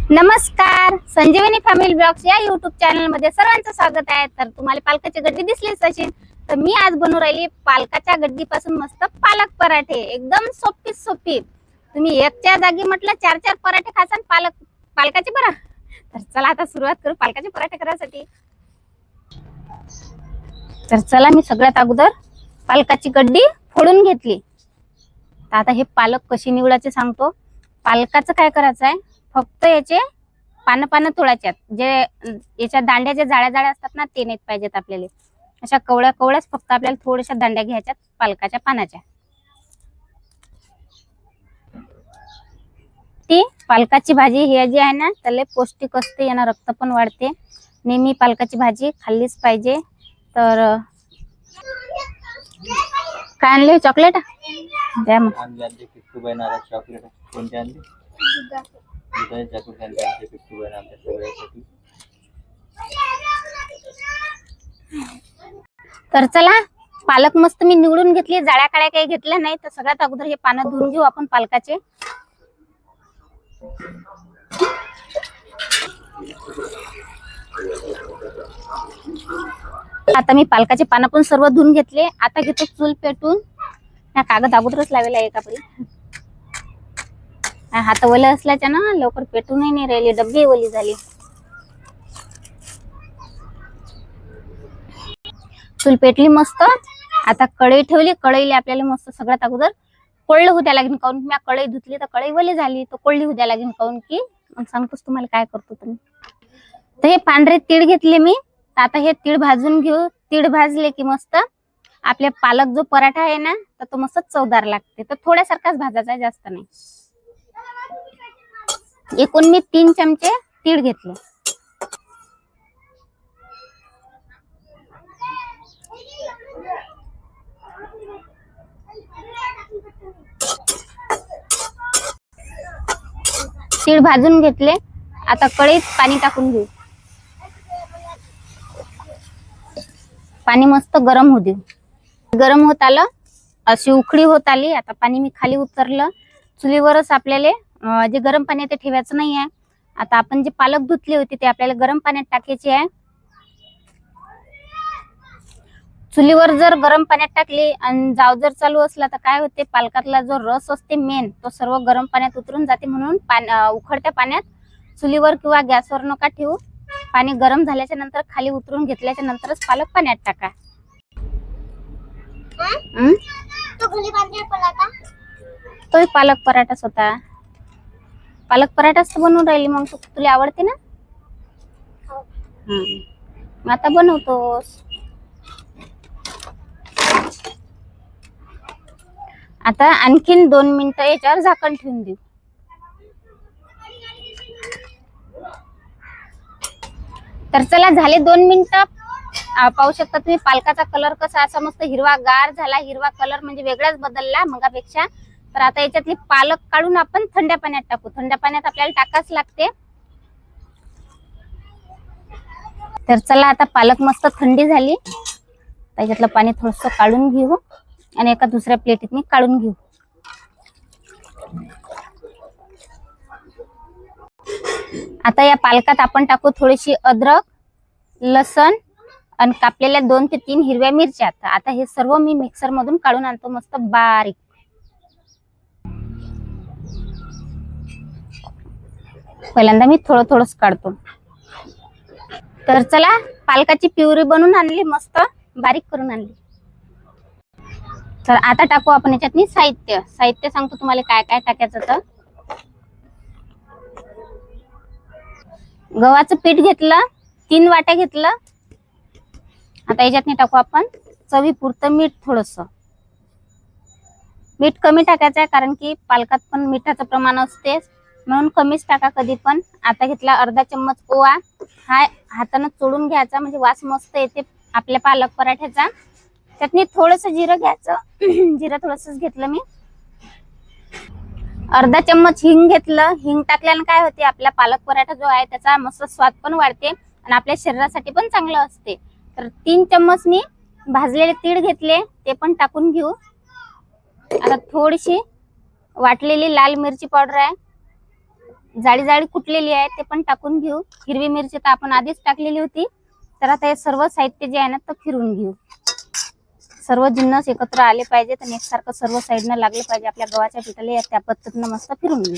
नमस्कार, संजीवनी family blogs या YouTube channel मध्ये सर्वांचं स्वागत आहे। तर तुम्हाला पालकाची गड्डी दिसलीच असेल, तर मी आज बनवून राहिली पालकाच्या गड्डी पासून मस्त पालक पराठे। एकदम सोपी तुम्ही एकच्या जागी म्हटलं 4-4 पराठे खासान पालकाचे बरं। तर चला आता सुरुवात करू पालकाचे पराठे करायसाठी। तर चला मी सगळ्यात अगोदर पालकाची गड्डी फोडून घेतली। आता हे पालक कशी निवडायचे सांगतो। पालकाचं काय करायचं आहे, फक्त याचे पानं तोडायचे, जे याच्या दांड्या जे जाळ्या असतात ना ते नाहीत पाहिजेत आपल्याला। अशा कवळ्याच फक्त आपल्याला थोड्याशा दांड्या घ्यायच्यात पालकाच्या पानाच्या। ती पालकाची भाजी हे जी आहे ना त्याला पौष्टिक असते, यांना रक्त पण वाढते। नेहमी पालकाची भाजी खाल्लीच पाहिजे। तर काय आणले? चॉकलेट द्या मग। चॉकलेट कोणते आणले? तर चला पालक मस्त मी निवडून घेतली, जाळ्या काळ्या काही घेतल्या नाही। तर सगळ्यात अगोदर हे पानं धुवून घेऊ आपण पालकाचे। आता मी पालकाचे पानं पण सर्व धुवून घेतले। आता घेतो चूल पेटून। हा कागद अगोदरच लावलेला आहे एकापरी। हात ओले असल्याच्या ना लवकर पेटूनही नाही राहिली, डब्बी ओली झाली। चूल पेटली मस्त। आता कढई ठेवली, कढईला आपल्याला मस्त सगळ्यात अगोदर कोळलं होऊ द्या लागेल। काऊन मी कढई धुतली तर कढई ओली झाली, तर कोळली होऊ द्या लागेल। काऊन की मग सांगतोच तुम्हाला काय करतो तुम्ही। तर हे पांढरे तीळ घेतले मी। आता हे तीळ भाजून घेऊ। तीळ भाजले की मस्त आपले पालक जो पराठा आहे ना तर तो मस्त चवदार लागते। तर थोड्यासारखाच भाजायचा आहे, जास्त नाही। एकूण मी 3 चमचे तीळ घेतले। तीळ भाजून घेतले। आता कढईत पाणी टाकून घेऊ। पाणी मस्त गरम होऊ देऊ। गरम होत आलं, अशी उकळी होत आली। आता पाणी मी खाली उतरलं। चुलीवरच आपल्याला जे गरम पाणी ते ठेवायचं नाही आहे। आता आपण जे पालक धुतले होते ते आपल्याला गरम पाण्यात टाकायचे आहे। चुलीवर जर गरम पाण्यात टाकली आणि जाव जर चालू असला तर काय होते, पालकातला जो रस असते मेन तो सर्व गरम पाण्यात उतरून जाते। म्हणून उखळत्या पाण्यात चुलीवर किंवा गॅसवर नका ठेवू। पाणी गरम झाल्याच्या नंतर खाली उतरून घेतल्याच्या नंतरच पालक पाण्यात टाका। तो पालक पराठाच होता। पालक पराठाच बनवून राहिली। मग तुला आवडते ना? आता बनवतोस। आता आणखीन 2 मिनिटं याच्यावर झाकण ठेवून देऊ। तर चला झाले 2 मिनिटं। पाहू शकता तुम्ही पालकाचा कलर कसा असा मस्त हिरवागार झाला। हिरवा कलर म्हणजे वेगळाच बदलला मगापेक्षा। तर आता याच्यातली पालक काढून आपण थंड्या पाण्यात टाकू। थंड्या पाण्यात आपल्याला टाकाच लागते। तर चला आता पालक मस्त थंडी झाली। त्याच्यातलं पाणी थोडंसं काढून घेऊ आणि एका दुसऱ्या प्लेटीत मी काढून घेऊ। आता या पालकात आपण टाकू थोडीशी अद्रक, लसण आणि कापलेल्या 2 ते 3 हिरव्या मिरच्या। आता हे सर्व मी मिक्सर मधून काढून आणतो मस्त बारीक। पहिल्यांदा मी थोडंच काढतो। तर चला पालकाची प्युरी बनवून आणली, मस्त बारीक करून आणली। तर आता टाकू आपण याच्यात साहित्य सांगतो तुम्हाला काय काय टाकायचं। तर गव्हाचं पीठ घेतलं, 3 वाट्या घेतलं। आता याच्यात टाकू आपण चवीपुरतं मीठ। थोडंसं मीठ कमी टाकायचं आहे, कारण की पालकात पण मिठाचं प्रमाण असते, म्हणून कमीच टाका कधी पण। आता घेतला अर्धा चम्मच ओवा। हा हाताने चोळून घ्यायचा, म्हणजे वास मस्त येते आपल्या पालक पराठ्याचा। त्यातनी थोडंसं जिरं घ्यायचं। जिरं थोडंसंच घेतलं मी। अर्धा चम्मच हिंग घेतलं। हिंग टाकल्याने काय होते, आपला पालक पराठा जो आहे त्याचा मस्त स्वाद पण वाढते आणि आपल्या शरीरासाठी पण चांगलं असते। तर 3 चम्मच मी भाजलेले तीळ घेतले, ते पण टाकून घेऊ। आता थोडीशी वाटलेली लाल मिरची पावडर आहे, जाडी जाडी कुटलेली आहे ते पण टाकून घेऊ. हिरवी मिरची तर आपण आधीच टाकलेली होती. तर आता हे सर्व साहित्य जे आहे ना ते फिरून घेऊ. सर्व जिन्नस एकत्र आले पाहिजेत आणि एकसारखं सर्व साईडनं लागले पाहिजे आपल्या गव्हाच्या पिठाला. त्या पद्धतीनं मस्त फिरून घेऊ.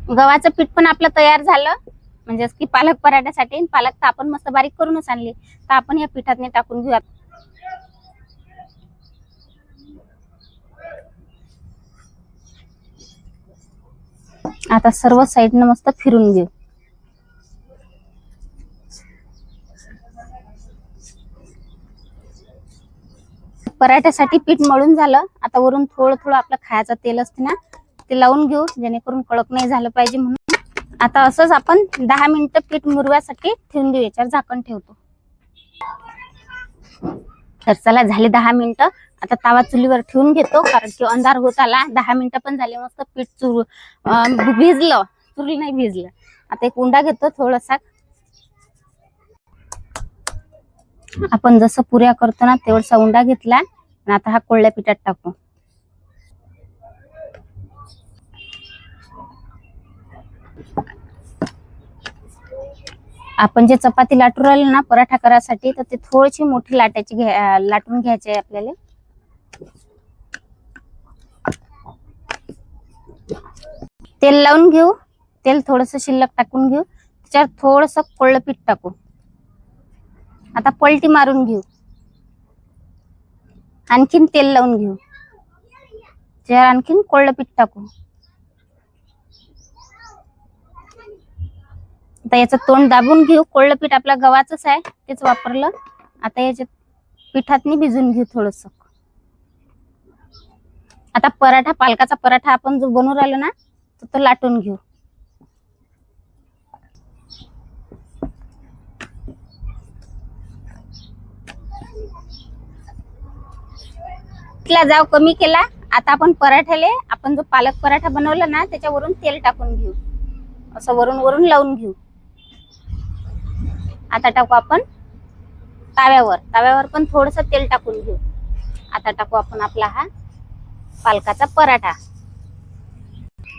गव्हाचं पीठ पण आपलं तयार झालं, म्हणजे की पालक पराठ्यासाठी. पालक तर आपण मस्त बारीक करूनच आणली, तर आपण या पिठात टाकून घेऊ. आता सर्व साईडनं मस्त फिरून घेऊ. पराठ्यासाठी पीठ मळून झालं. आता वरून थोडं थोडं आपलं खायचं तेल असते ना ते लावून घेऊ, जेणेकरून कडक नाही झालं पाहिजे म्हणून. आता असंच आपण 10 मिनिटं पीठ मुरव्यासाठी ठेवून देऊ. याच्यावर झाकण ठेवतो. तर चला झाले 10 मिनिटं. आता तवा चुलीवर ठेवून घेतो, कारण की अंधार होत आला. 10 मिनिटं पण झाले. मस्त पीठ भिजलं, चुरली नाही भिजलं. आता एक उंडा घेतो थोडासा. आपण जसं पुऱ्या करतो ना तेवढसा उंडा घेतला आणि आता हा कोरड्या पिठात टाकू. आपण जे चपाती लाटून राहिलो ना पराठा करायसाठी, तर ते थोडीशी मोठी लाटून घ्यायची आहे आपल्याला. तेल लावून घेऊ. तेल थोडस शिल्लक टाकून घेऊ. त्याच्यावर थोडस कोरडं पीठ टाकू. आता पलटी मारून घेऊ. आणखीन तेल लावून घेऊ. त्याच्यावर आणखीन कोरडं पीठ टाकू. आता याचं तोंड दाबून घेऊ. कोरडं पीठ आपल्या गव्हाचंच आहे, तेच वापरलं. आता याच्या पिठातनी भिजून घेऊ थोडस. आता पराठा, पालकाचा पराठा आपण जो बनवून राहिलो ना तो लाटून घेऊ. तिला जाव कमी केला. आता आपण पराठ्याले, आपण जो पालक पराठा बनवला ना त्याच्यावरून तेल टाकून घेऊ. असं वरून वरून लावून घेऊ. आता टाकू आपण ताव्यावर. ताव्यावर पण थोडस तेल टाकून घेऊ. आता टाकू आपण आपला हा पालकाचा पराठा.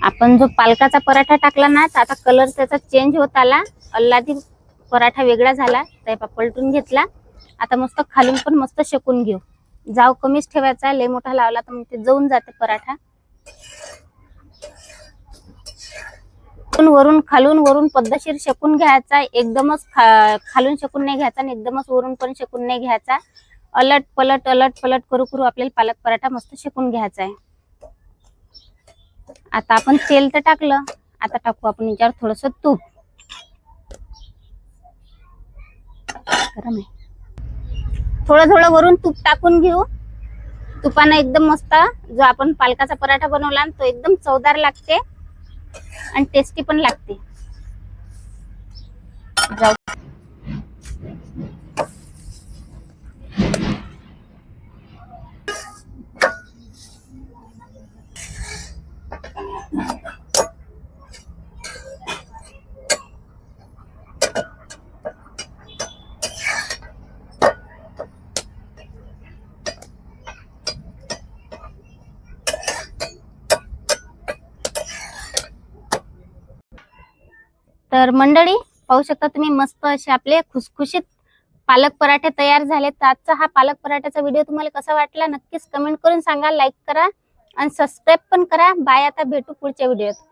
आपण जो पालकाचा पराठा टाकला ना तर आता कलर त्याचा चेंज होत आला. अल्लादी पराठा वेगळा झाला. तर पलटून घेतला. आता मस्त खालून पण मस्त शेकून घेऊ. जाव कमीच ठेवायचा, लय मोठा लावला तर मग ते जळून जाते पराठा. वरून खालून वरून पद्धतशीर शेकून घ्यायचा. एकदमच खालून शेकून नाही घ्यायचा आणि एकदमच वरून पण शेकून नाही घ्यायचा. अलट पलट करू करू आपल्याला पालक पराठा मस्त शेकून घ्यायचा आहे. आता आपण तेल तर टाकलं. आता टाकू आपण याच्यावर थोडस तूप. गरम आहे. थोडं थोडं वरून तूप टाकून घेऊ. तुपानं एकदम मस्त जो आपण पालकाचा पराठा बनवला तो एकदम चवदार लागते आणि टेस्टी पण लागते. तर मंडळी पाहू शकता तुम्ही, मस्त असे आपले खुसखुशीत पालक पराठे तयार झाले. तर आजचा हा पालक पराठ्याचा व्हिडिओ तुम्हाला कसा वाटला नक्कीच कमेंट करून सांगा. लाईक करा आणि सबस्क्राईब पण करा. बाय. आता भेटू पुढच्या व्हिडिओत.